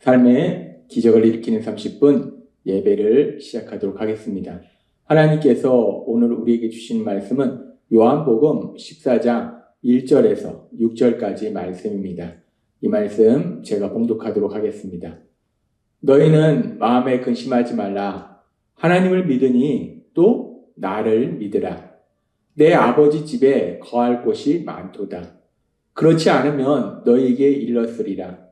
삶의 기적을 일으키는 30분 예배를 시작하도록 하겠습니다. 하나님께서 오늘 우리에게 주신 말씀은 요한복음 14장 1절에서 6절까지 말씀입니다. 이 말씀 제가 봉독하도록 하겠습니다. 너희는 마음에 근심하지 말라. 하나님을 믿으니 또 나를 믿으라. 내 아버지 집에 거할 곳이 많도다. 그렇지 않으면 너희에게 일렀으리라.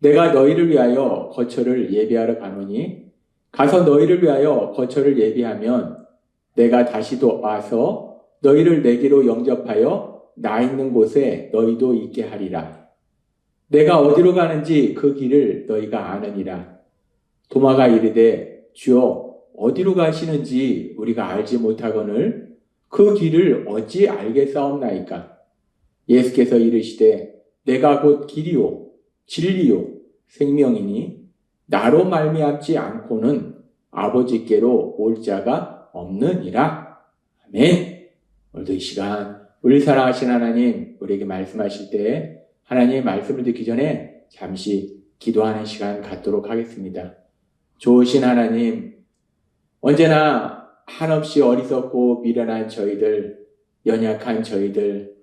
내가 너희를 위하여 거처를 예비하러 가노니 가서 너희를 위하여 거처를 예비하면 내가 다시 와서 너희를 내게로 영접하여 나 있는 곳에 너희도 있게 하리라. 내가 어디로 가는지 그 길을 너희가 아느니라. 도마가 이르되 주여 어디로 가시는지 우리가 알지 못하거늘 그 길을 어찌 알겠사옵나이까. 예수께서 이르시되 내가 곧 길이요 진리요 생명이니 나로 말미암지 않고는 아버지께로 올 자가 없느니라. 아멘. 오늘도 이 시간 우리 사랑하신 하나님 우리에게 말씀하실 때 하나님의 말씀을 듣기 전에 잠시 기도하는 시간 갖도록 하겠습니다. 좋으신 하나님, 언제나 한없이 어리석고 미련한 저희들, 연약한 저희들,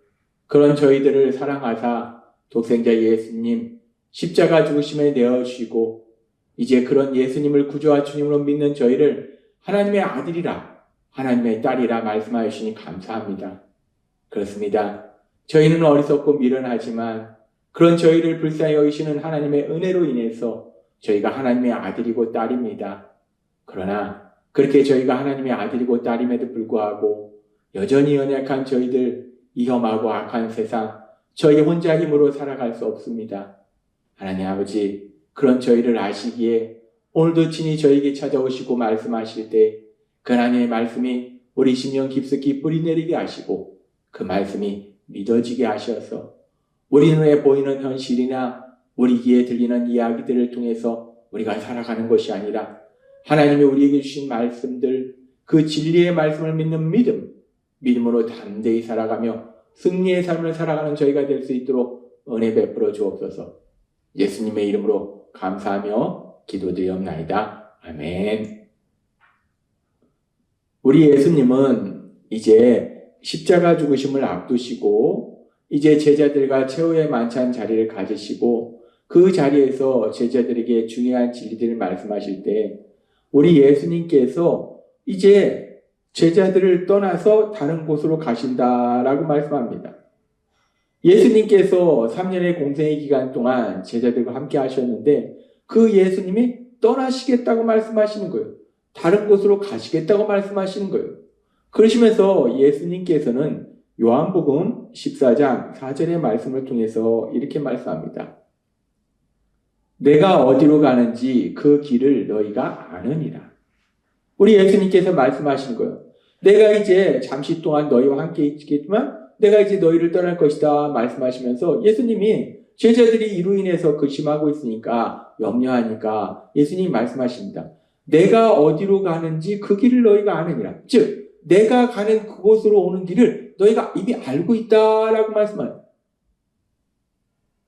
그런 저희들을 사랑하사 독생자 예수님 십자가 죽으심에 내어주시고 이제 그런 예수님을 구주와 주님으로 믿는 저희를 하나님의 아들이라 하나님의 딸이라 말씀하시니 감사합니다. 그렇습니다. 저희는 어리석고 미련하지만 그런 저희를 불쌍히 여기시는 하나님의 은혜로 인해서 저희가 하나님의 아들이고 딸입니다. 그러나 그렇게 저희가 하나님의 아들이고 딸임에도 불구하고 여전히 연약한 저희들, 위험하고 악한 세상, 저희 혼자 힘으로 살아갈 수 없습니다. 하나님 아버지, 그런 저희를 아시기에 오늘도 친히 저에게 찾아오시고 말씀하실 때 그 하나님의 말씀이 우리 심령 깊숙이 뿌리 내리게 하시고 그 말씀이 믿어지게 하셔서 우리 눈에 보이는 현실이나 우리 귀에 들리는 이야기들을 통해서 우리가 살아가는 것이 아니라 하나님이 우리에게 주신 말씀들, 그 진리의 말씀을 믿는 믿음으로 담대히 살아가며 승리의 삶을 살아가는 저희가 될 수 있도록 은혜 베풀어 주옵소서. 예수님의 이름으로 감사하며 기도드리옵나이다. 아멘. 우리 예수님은 이제 십자가 죽으심을 앞두시고 이제 제자들과 최후의 만찬 자리를 가지시고 그 자리에서 제자들에게 중요한 진리들을 말씀하실 때 우리 예수님께서 이제 제자들을 떠나서 다른 곳으로 가신다라고 말씀합니다. 예수님께서 3년의 공생의 기간 동안 제자들과 함께 하셨는데 그 예수님이 떠나시겠다고 말씀하시는 거예요. 다른 곳으로 가시겠다고 말씀하시는 거예요. 그러시면서 예수님께서는 요한복음 14장 4절의 말씀을 통해서 이렇게 말씀합니다. 내가 어디로 가는지 그 길을 너희가 아느니라. 우리 예수님께서 말씀하시는 거예요. 내가 이제 잠시 동안 너희와 함께 있겠지만 내가 이제 너희를 떠날 것이다 말씀하시면서 예수님이 제자들이 이로 인해서 근심하고 있으니까 염려하니까 예수님이 말씀하십니다. 내가 어디로 가는지 그 길을 너희가 아느니라. 즉 내가 가는 그곳으로 오는 길을 너희가 이미 알고 있다라고 말씀하세요.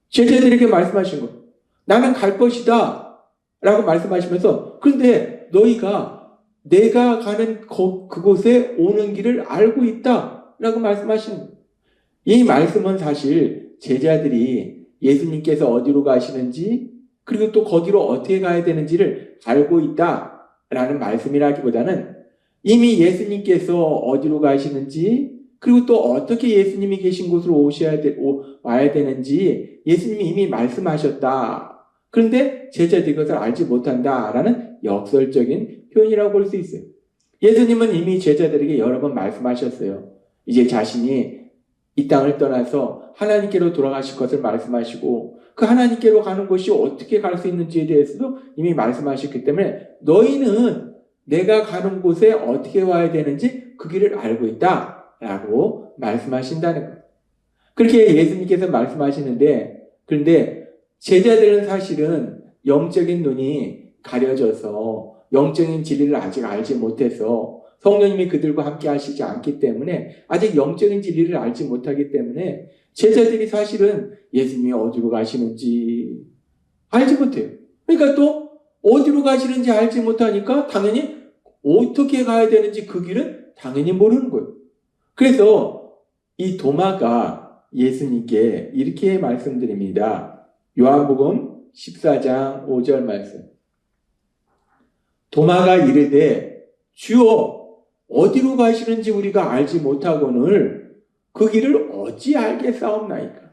제자들에게 말씀하신 거예요. 나는 갈 것이다 라고 말씀하시면서 그런데 너희가 내가 가는 그곳에 오는 길을 알고 있다 라고 말씀하시는 거예요. 이 말씀은 사실 제자들이 예수님께서 어디로 가시는지 그리고 또 거기로 어떻게 가야 되는지를 알고 있다라는 말씀이라기보다는 이미 예수님께서 어디로 가시는지 그리고 또 어떻게 예수님이 계신 곳으로 와야 되는지 예수님이 이미 말씀하셨다. 그런데 제자들이 그것을 알지 못한다라는 역설적인 표현이라고 볼 수 있어요. 예수님은 이미 제자들에게 여러 번 말씀하셨어요. 이제 자신이 이 땅을 떠나서 하나님께로 돌아가실 것을 말씀하시고 그 하나님께로 가는 곳이 어떻게 갈 수 있는지에 대해서도 이미 말씀하셨기 때문에 너희는 내가 가는 곳에 어떻게 와야 되는지 그 길을 알고 있다라고 말씀하신다는 거예요. 그렇게 예수님께서 말씀하시는데 그런데 제자들은 사실은 영적인 눈이 가려져서 영적인 진리를 아직 알지 못해서 성령님이 그들과 함께 하시지 않기 때문에 아직 영적인 진리를 알지 못하기 때문에 제자들이 사실은 예수님이 어디로 가시는지 알지 못해요. 그러니까 또 어디로 가시는지 알지 못하니까 당연히 어떻게 가야 되는지 그 길은 당연히 모르는 거예요. 그래서 이 도마가 예수님께 이렇게 말씀드립니다. 요한복음 14장 5절 말씀. 도마가 이르되 주여 어디로 가시는지 우리가 알지 못하거늘 그 길을 어찌 알겠사옵나이까.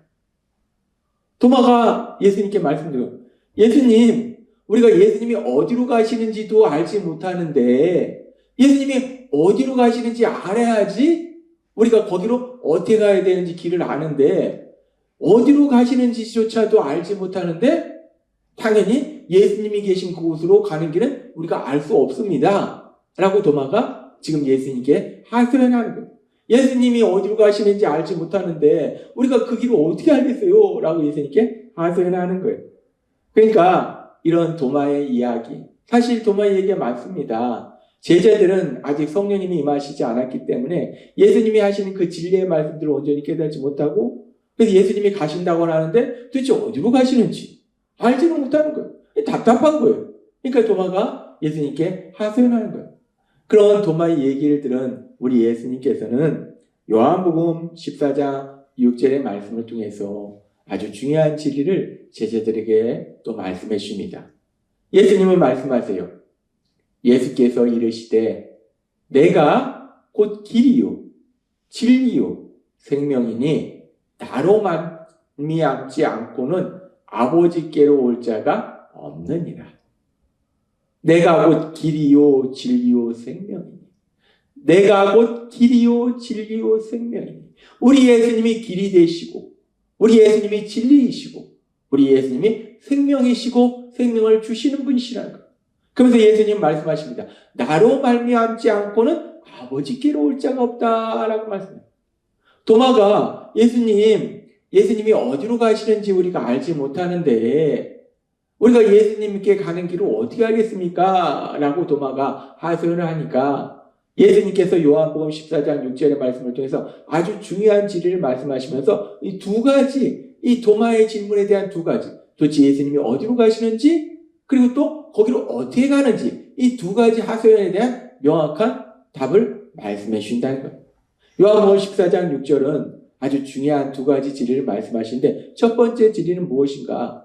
도마가 예수님께 말씀드려요. 예수님, 우리가 예수님이 어디로 가시는지도 알지 못하는데 예수님이 어디로 가시는지 알아야지 우리가 거기로 어떻게 가야 되는지 길을 아는데 어디로 가시는지조차도 알지 못하는데 당연히 예수님이 계신 그곳으로 가는 길은 우리가 알 수 없습니다. 라고 도마가 지금 예수님께 하소연하는 거예요. 예수님이 어디로 가시는지 알지 못하는데 우리가 그 길을 어떻게 알겠어요? 라고 예수님께 하소연하는 거예요. 그러니까 이런 도마의 이야기, 사실 도마의 얘기가 많습니다. 제자들은 아직 성령님이 임하시지 않았기 때문에 예수님이 하시는 그 진리의 말씀들을 온전히 깨닫지 못하고 그래서 예수님이 가신다고 하는데 도대체 어디로 가시는지 알지는 못하는 거예요. 답답한 거예요. 그러니까 도마가 예수님께 하소연하는 거예요. 그런 도마의 얘기를 들은 우리 예수님께서는 요한복음 14장 6절의 말씀을 통해서 아주 중요한 진리를 제자들에게 또 말씀해 주십니다. 예수님은 말씀하세요. 예수께서 이르시되 내가 곧 길이요 진리요 생명이니 나로 말미암지 않고는 아버지께로 올 자가 없느니라. 내가 곧 길이요 진리요 생명이니 내가 곧 길이요 진리요 생명이니 우리 예수님이 길이 되시고 우리 예수님이 진리이시고 우리 예수님이 생명이시고 생명을 주시는 분이시라는 것. 그러면서 예수님 말씀하십니다. 나로 말미암지 않고는 아버지께로 올 자가 없다라고 말씀합니다. 도마가 예수님이 어디로 가시는지 우리가 알지 못하는데 우리가 예수님께 가는 길을 어떻게 알겠습니까? 라고 도마가 하소연을 하니까 예수님께서 요한복음 14장 6절의 말씀을 통해서 아주 중요한 진리를 말씀하시면서 이 두 가지, 이 도마의 질문에 대한 두 가지, 도대체 예수님이 어디로 가시는지 그리고 또 거기로 어떻게 가는지 이 두 가지 하소연에 대한 명확한 답을 말씀해 주신다는 거예요. 요한복음 14장 6절은 아주 중요한 두 가지 진리를 말씀하시는데 첫 번째 진리는 무엇인가?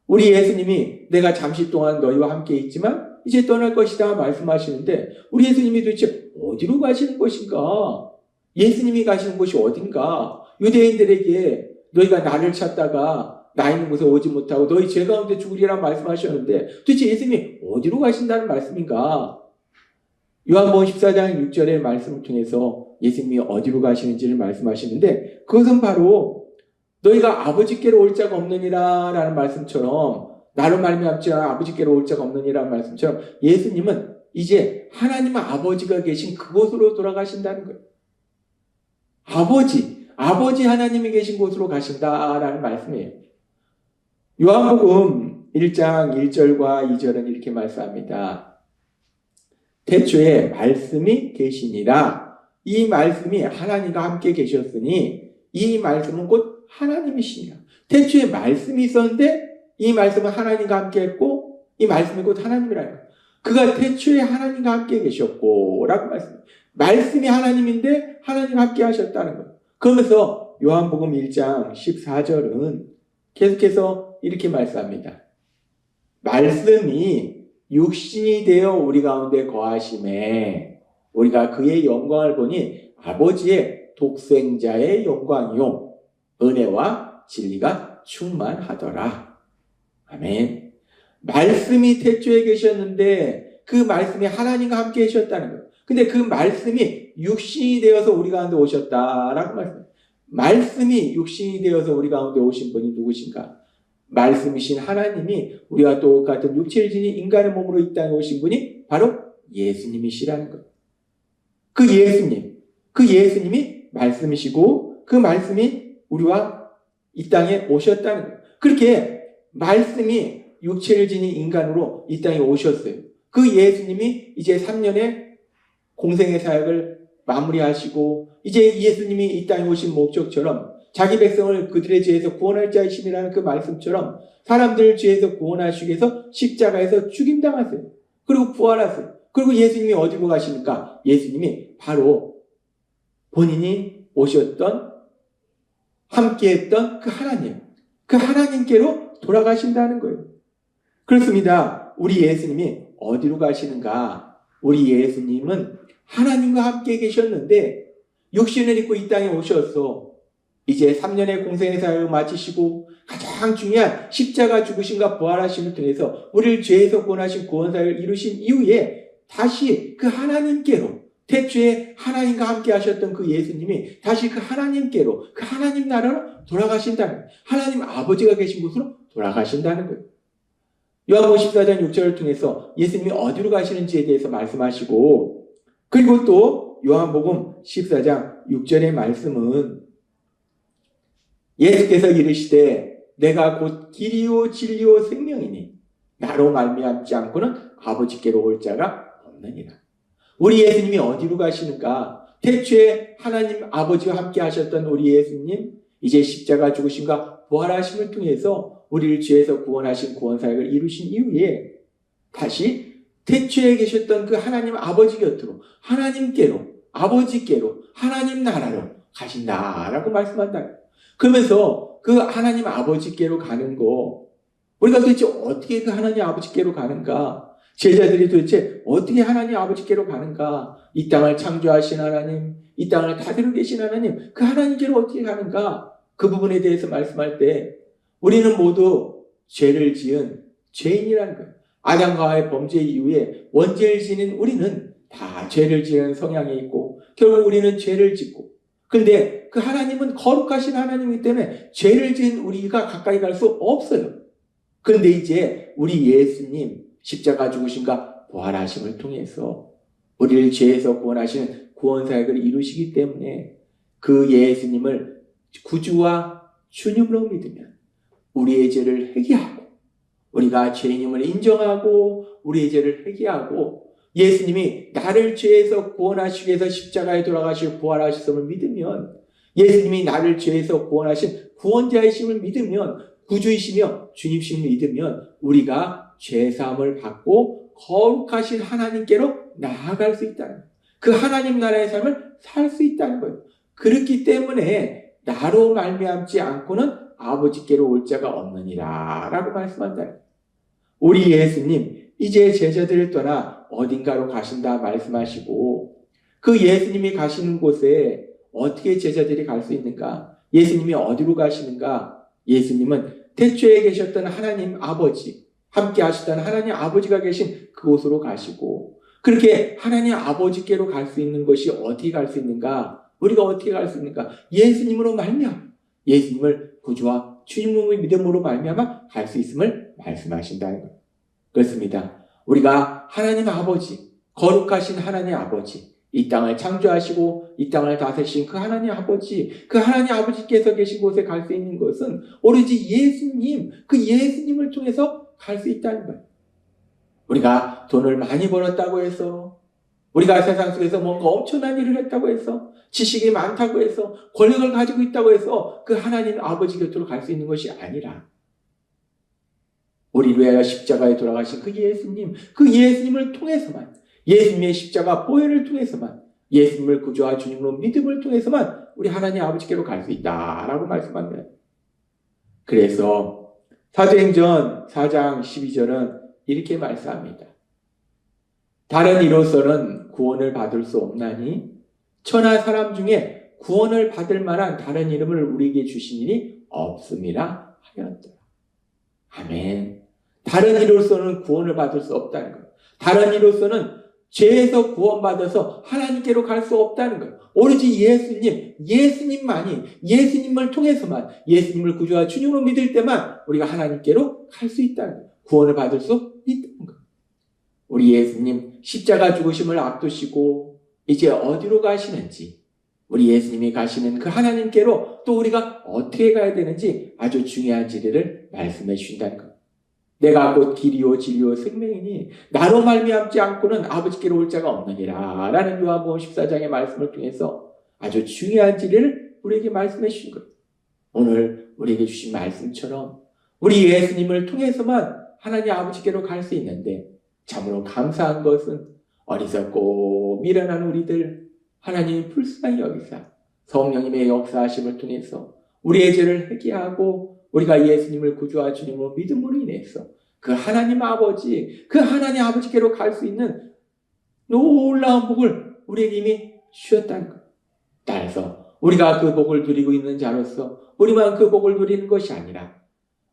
우리 예수님이 내가 잠시 동안 너희와 함께 있지만 이제 떠날 것이다 말씀하시는데 우리 예수님이 도대체 어디로 가시는 것인가? 예수님이 가시는 곳이 어딘가? 유대인들에게 너희가 나를 찾다가 나 있는 곳에 오지 못하고 너희 죄 가운데 죽으리라 말씀하셨는데 도대체 예수님이 어디로 가신다는 말씀인가? 요한복음 14장 6절의 말씀을 통해서 예수님이 어디로 가시는지를 말씀하시는데 그것은 바로 너희가 아버지께로 올 자가 없느니라 라는 말씀처럼 나로 말미암지 않아 아버지께로 올 자가 없느니라 라는 말씀처럼 예수님은 이제 하나님 아버지가 계신 그곳으로 돌아가신다는 거예요. 아버지 하나님이 계신 곳으로 가신다라는 말씀이에요. 요한복음 1장 1절과 2절은 이렇게 말씀합니다. 태초에 말씀이 계시니라. 이 말씀이 하나님과 함께 계셨으니 이 말씀은 곧 하나님이시니라. 태초에 말씀이 있었는데 이 말씀은 하나님과 함께 했고 이 말씀이 곧 하나님이라는 거예요. 그가 태초에 하나님과 함께 계셨고 라고 말씀이 하나님인데 하나님과 함께 하셨다는 거예요. 그러면서 요한복음 1장 14절은 계속해서 이렇게 말씀합니다. 말씀이 육신이 되어 우리 가운데 거하심에 우리가 그의 영광을 보니 아버지의 독생자의 영광이요 은혜와 진리가 충만하더라. 아멘. 말씀이 태초에 계셨는데 그 말씀이 하나님과 함께 계셨다는 거예요. 근데 그 말씀이 육신이 되어서 우리 가운데 오셨다라고 말씀해요. 말씀이 육신이 되어서 우리 가운데 오신 분이 누구신가? 말씀이신 하나님이 우리와 똑같은 육체를 지닌 인간의 몸으로 이 땅에 오신 분이 바로 예수님이시라는 거예요. 그 예수님이 말씀이시고 그 말씀이 우리와 이 땅에 오셨다는 거예요. 그렇게 말씀이 육체를 지닌 인간으로 이 땅에 오셨어요. 그 예수님이 이제 3년의 공생의 사역을 마무리하시고 이제 예수님이 이 땅에 오신 목적처럼 자기 백성을 그들의 죄에서 구원할 자이심이라는 그 말씀처럼 사람들을 죄에서 구원하시기 위해서 십자가에서 죽임당하세요. 그리고 부활하세요. 그리고 예수님이 어디로 가시는가? 예수님이 바로 본인이 오셨던 함께했던 그 하나님께로 돌아가신다는 거예요. 그렇습니다. 우리 예수님이 어디로 가시는가? 우리 예수님은 하나님과 함께 계셨는데 육신을 입고 이 땅에 오셔서 이제 3년의 공생의 사역을 마치시고 가장 중요한 십자가 죽으심과 부활하심을 통해서 우리를 죄에서 구원하신 구원사역을 이루신 이후에 다시 그 하나님께로, 태초에 하나님과 함께 하셨던 그 예수님이 다시 그 하나님께로, 그 하나님 나라로 돌아가신다는 거예요. 하나님 아버지가 계신 곳으로 돌아가신다는 거예요. 요한복음 14장 6절을 통해서 예수님이 어디로 가시는지에 대해서 말씀하시고, 그리고 또 요한복음 14장 6절의 말씀은 예수께서 이르시되 내가 곧 길이요 진리요 생명이니 나로 말미암지 않고는 아버지께로 올 자가 없느니라. 우리 예수님이 어디로 가시는가? 태초에 하나님 아버지와 함께 하셨던 우리 예수님, 이제 십자가 죽으심과 부활하심을 통해서 우리를 죄에서 구원하신 구원사역을 이루신 이후에 다시 태초에 계셨던 그 하나님 아버지 곁으로, 하나님께로, 아버지께로, 하나님 나라로 가신다라고 말씀한다. 그러면서 그 하나님 아버지께로 가는 거, 우리가 도대체 어떻게 그 하나님 아버지께로 가는가? 제자들이 도대체 어떻게 하나님 아버지께로 가는가? 이 땅을 창조하신 하나님, 이 땅을 다스리고 계신 하나님, 그 하나님께로 어떻게 가는가? 그 부분에 대해서 말씀할 때 우리는 모두 죄를 지은 죄인이라는 거예요. 아담과 하와의 범죄 이후에 원죄를 지닌 우리는 다 죄를 지은 성향이 있고 결국 우리는 죄를 짓고, 그런데 그 하나님은 거룩하신 하나님이기 때문에 죄를 지은 우리가 가까이 갈 수 없어요. 그런데 이제 우리 예수님 십자가 죽으심과 부활하심을 통해서 우리를 죄에서 구원하시는 구원사역을 이루시기 때문에 그 예수님을 구주와 주님으로 믿으면 우리의 죄를 회개하고, 우리가 죄인임을 인정하고 우리의 죄를 회개하고, 예수님이 나를 죄에서 구원하시기 위해서 십자가에 돌아가시고 부활하셨음을 믿으면, 예수님이 나를 죄에서 구원하신 구원자이심을 믿으면, 구주이시며 주님이심을 믿으면 우리가 죄사함을 받고 거룩하신 하나님께로 나아갈 수 있다는 거예요. 그 하나님 나라의 삶을 살 수 있다는 거예요. 그렇기 때문에 나로 말미암지 않고는 아버지께로 올 자가 없느니라 라고 말씀한다. 우리 예수님 이제 제자들을 떠나 어딘가로 가신다 말씀하시고, 그 예수님이 가시는 곳에 어떻게 제자들이 갈 수 있는가? 예수님이 어디로 가시는가? 예수님은 태초에 계셨던 하나님 아버지, 함께 하시던 하나님 아버지가 계신 그곳으로 가시고, 그렇게 하나님 아버지께로 갈 수 있는 것이 어떻게 갈 수 있는가? 우리가 어떻게 갈 수 있는가? 예수님으로 말미암아, 예수님을 구주와 주님의 믿음으로 말미암아 갈 수 있음을 말씀하신다는 것. 그렇습니다. 우리가 하나님 아버지, 거룩하신 하나님 아버지, 이 땅을 창조하시고 이 땅을 다스리신 그 하나님 아버지, 그 하나님 아버지께서 계신 곳에 갈 수 있는 것은 오로지 예수님, 그 예수님을 통해서 갈 수 있다는 거예요. 우리가 돈을 많이 벌었다고 해서, 우리가 세상 속에서 뭔가 엄청난 일을 했다고 해서, 지식이 많다고 해서, 권력을 가지고 있다고 해서 그 하나님 아버지 곁으로 갈 수 있는 것이 아니라, 우리를 위하여 십자가에 돌아가신 그 예수님, 그 예수님을 통해서만, 예수님의 십자가 보혈을 통해서만, 예수님을 구주와 주님으로 믿음을 통해서만 우리 하나님 아버지께로 갈 수 있다라고 말씀합니다. 그래서 사도행전 4장 12절은 이렇게 말씀합니다. 다른 이로서는 구원을 받을 수 없나니 천하 사람 중에 구원을 받을 만한 다른 이름을 우리에게 주시니 없음이라 하였더라. 아멘. 다른 이로서는 구원을 받을 수 없다는 거예요. 다른 이로서는 죄에서 구원받아서 하나님께로 갈 수 없다는 거예요. 오로지 예수님, 예수님만이, 예수님을 통해서만, 예수님을 구주와 주님으로 믿을 때만 우리가 하나님께로 갈 수 있다는 거예요. 구원을 받을 수 있다는 거예요. 우리 예수님 십자가 죽으심을 앞두시고 이제 어디로 가시는지, 우리 예수님이 가시는 그 하나님께로 또 우리가 어떻게 가야 되는지 아주 중요한 진리를 말씀해 주신다는 거예요. 내가 곧 길이요 진리요 생명이니 나로 말미암지 않고는 아버지께로 올 자가 없느니라 라는 요한복음 14장의 말씀을 통해서 아주 중요한 진리를 우리에게 말씀해 주신 거예요. 오늘 우리에게 주신 말씀처럼 우리 예수님을 통해서만 하나님 아버지께로 갈 수 있는데 참으로 감사한 것은 어리석고 미련한 우리들 하나님이 불쌍히 여기사 성령님의 역사하심을 통해서 우리의 죄를 회개하고 우리가 예수님을 구주와 주님으로 믿음으로 인해서 그 하나님 아버지, 그 하나님 아버지께로 갈 수 있는 놀라운 복을 우리에게 이미 주셨다는 것. 따라서 우리가 그 복을 누리고 있는 자로서 우리만 그 복을 누리는 것이 아니라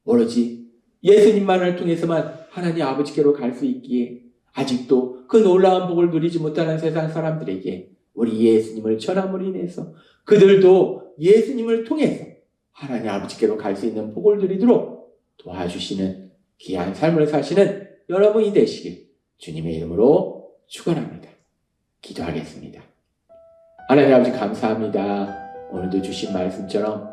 오로지 예수님만을 통해서만 하나님 아버지께로 갈 수 있기에 아직도 그 놀라운 복을 누리지 못하는 세상 사람들에게 우리 예수님을 전함으로 인해서 그들도 예수님을 통해서 하나님 아버지께로 갈 수 있는 복을 누리도록 도와주시는 귀한 삶을 사시는 여러분이 되시길 주님의 이름으로 축원합니다. 기도하겠습니다. 하나님 아버지 감사합니다. 오늘도 주신 말씀처럼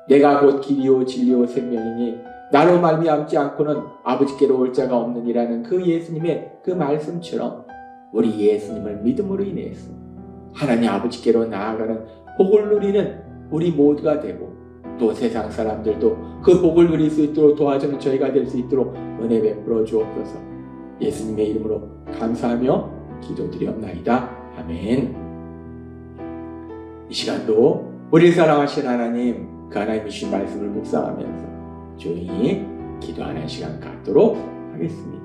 내가 곧 길이요 진리요 생명이니 나로 말미암지 않고는 아버지께로 올 자가 없느니라는 그 예수님의 그 말씀처럼 우리 예수님을 믿음으로 인해서 하나님 아버지께로 나아가는 복을 누리는 우리 모두가 되고 또 세상 사람들도 그 복을 누릴 수 있도록 도와주는 저희가 될 수 있도록 은혜 베풀어 주옵소서. 예수님의 이름으로 감사하며 기도드리옵나이다. 아멘. 이 시간도 우리 사랑하신 하나님, 그 하나님이 주신 말씀을 묵상하면서 조용히 기도하는 시간 갖도록 하겠습니다.